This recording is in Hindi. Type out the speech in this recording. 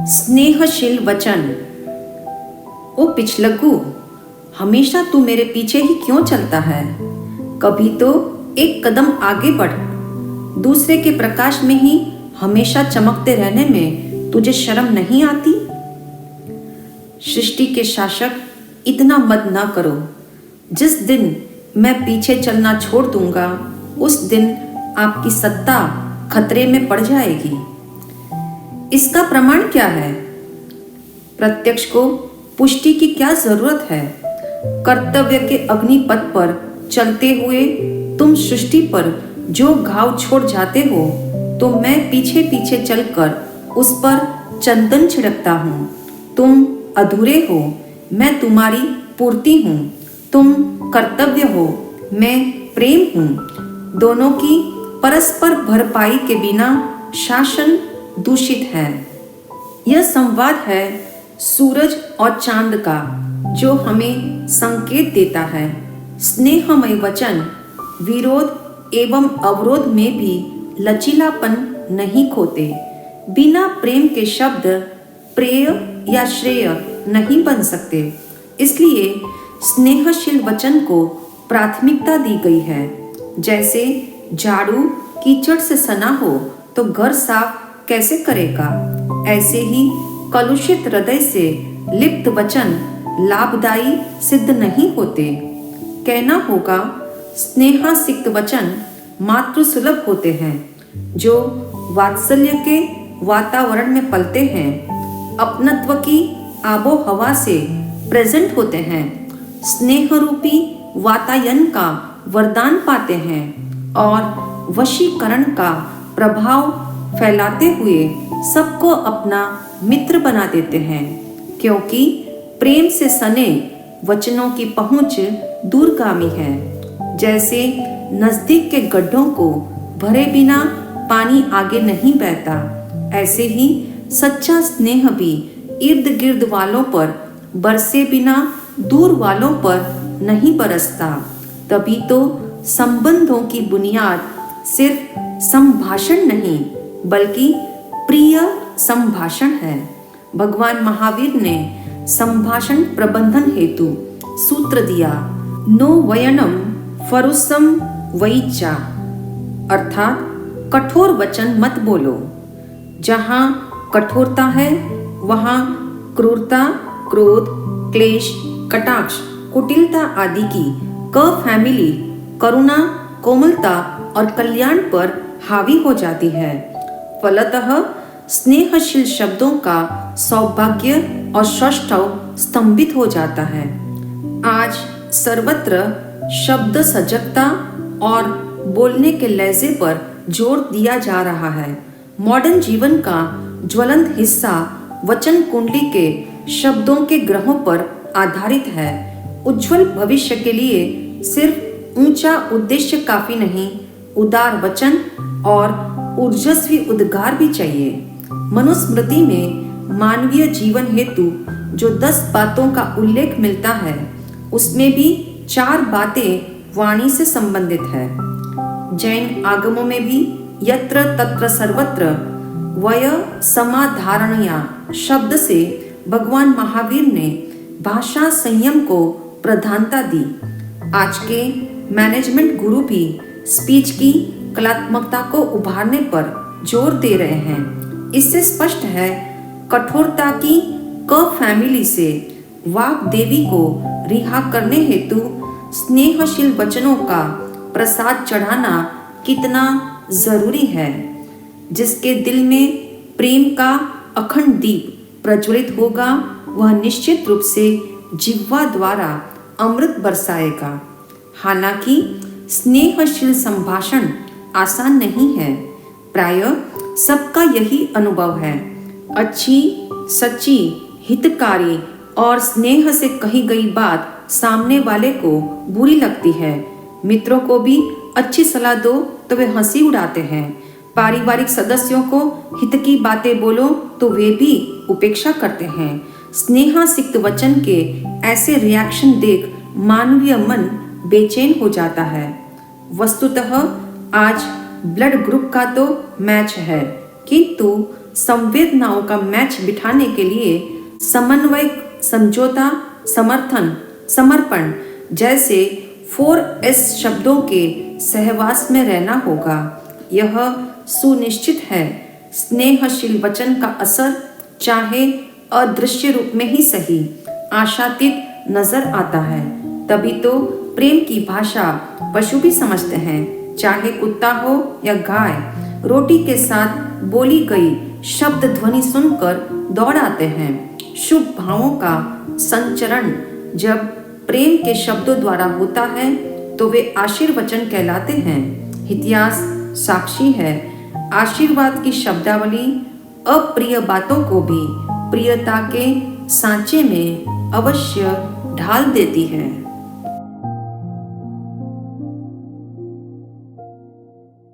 स्नेहशील वचन। ओ पिछलग्गू, हमेशा तू मेरे पीछे ही क्यों चलता है? कभी तो एक कदम आगे बढ़। दूसरे के प्रकाश में ही हमेशा चमकते रहने में तुझे शर्म नहीं आती? सृष्टि के शासक, इतना मत ना करो। जिस दिन मैं पीछे चलना छोड़ दूंगा, उस दिन आपकी सत्ता खतरे में पड़ जाएगी। इसका प्रमाण क्या है? प्रत्यक्ष को पुष्टि की क्या जरूरत है? कर्तव्य के अग्निपथ पर चलते हुए तुम सृष्टि पर जो घाव छोड़ जाते हो, तो मैं पीछे पीछे चलकर उस पर चंदन छिड़कता हूँ। तुम अधूरे हो, मैं तुम्हारी पूर्ति हूँ। तुम कर्तव्य हो, मैं प्रेम हूँ। दोनों की परस्पर भरपाई के बिना शासन दूषित है। यह संवाद है सूरज और चांद का, जो हमें संकेत देता है। स्नेहमय वचन विरोध एवं अवरोध में भी लचीलापन नहीं खोते। बिना प्रेम के शब्द प्रेय या श्रेय नहीं बन सकते। इसलिए स्नेहशील वचन को प्राथमिकता दी गई है। जैसे झाड़ू कीचड़ से सना हो तो घर साफ कैसे करेगा, ऐसे ही कलुषित हृदय से लिप्त वचन लाभदायी सिद्ध नहीं होते। कहना होगा, स्नेहासिक्त वचन मातृ सुलभ होते हैं, जो वात्सल्य के वातावरण में पलते हैं, अपनत्व की आबो हवा से प्रेजेंट होते हैं, स्नेह रूपी वातायन का वरदान पाते हैं और वशीकरण का प्रभाव फैलाते हुए सबको अपना मित्र बना देते हैं। क्योंकि प्रेम से सने वचनों की पहुंच दूरगामी है। जैसे नजदीक के गड्ढों को भरे बिना पानी आगे नहीं बहता, ऐसे ही सच्चा स्नेह भी इर्द गिर्द वालों पर बरसे बिना दूर वालों पर नहीं बरसता। तभी तो संबंधों की बुनियाद सिर्फ संभाषण नहीं, बल्कि प्रिय संभाषण है। भगवान महावीर ने संभाषण प्रबंधन हेतु सूत्र दिया, नो वयनम फरुसम वैचा, अर्थात कठोर वचन मत बोलो। जहाँ कठोरता है वहाँ क्रूरता, क्रोध, क्लेश, कटाक्ष, कुटिलता आदि की क फैमिली करुणा, कोमलता और कल्याण पर हावी हो जाती है। फलतः स्नेहशील शब्दों का सौभाग्य और सौष्ठव स्तंभित हो जाता है। आज सर्वत्र शब्द सजगता और बोलने के लहजे पर जोर दिया जा रहा है। मॉडर्न जीवन का ज्वलंत हिस्सा वचन कुंडली के शब्दों के ग्रहों पर आधारित है। उज्जवल भविष्य के लिए सिर्फ ऊंचा उद्देश्य काफी नहीं, उदार वचन और ऊर्जस्वी उद्गार भी चाहिए। मनुस्मृति में मानवीय जीवन हेतु जो 10 बातों का उल्लेख मिलता है, उसमें भी 4 बातें वाणी से संबंधित है। जैन आगमों में भी यत्र तत्र सर्वत्र वय समाधारणया शब्द से भगवान महावीर ने भाषा संयम को प्रधानता दी। आज के मैनेजमेंट गुरु भी स्पीच की कलात्मकता को उभारने पर जोर दे रहे हैं। इससे स्पष्ट है, कठोरता की क फैमिली से वाक देवी को रिहा करने हेतु स्नेहशील वचनों का प्रसाद चढ़ाना कितना जरूरी है। जिसके दिल में प्रेम का अखंड दीप प्रज्वलित होगा, वह निश्चित रूप से जिह्वा द्वारा अमृत बरसाएगा। हालांकि स्नेहशील संभाषण आसान नहीं है। प्रायः सबका यही अनुभव है। अच्छी, सच्ची, हितकारी और स्नेह से कही गई बात सामने वाले को बुरी लगती है। मित्रों को भी अच्छी सलाह दो तो वे हंसी उड़ाते हैं। पारिवारिक सदस्यों को हित की बातें बोलो तो वे भी उपेक्षा करते हैं। स्नेहासिक्त वचन के ऐसे रिएक्शन देख मानवीय मन बेचैन हो जाता है। वस्तुतः आज ब्लड ग्रुप का तो मैच है, किंतु संवेदनाओं का मैच बिठाने के लिए समन्वय, समझौता, समर्थन, समर्पण जैसे 4S शब्दों के सहवास में रहना होगा। यह सुनिश्चित है स्नेहशील वचन का असर चाहे अदृश्य रूप में ही सही आशातीत नजर आता है। तभी तो प्रेम की भाषा पशु भी समझते हैं, चाहे कुत्ता हो या गाय। रोटी के साथ बोली गई शब्द ध्वनि सुनकर दौड़ आते हैं। शुभ भावों का संचरण जब प्रेम के शब्दों द्वारा होता है तो वे आशीर्वचन कहलाते हैं। इतिहास साक्षी है, आशीर्वाद की शब्दावली अप्रिय बातों को भी प्रियता के सांचे में अवश्य ढाल देती है।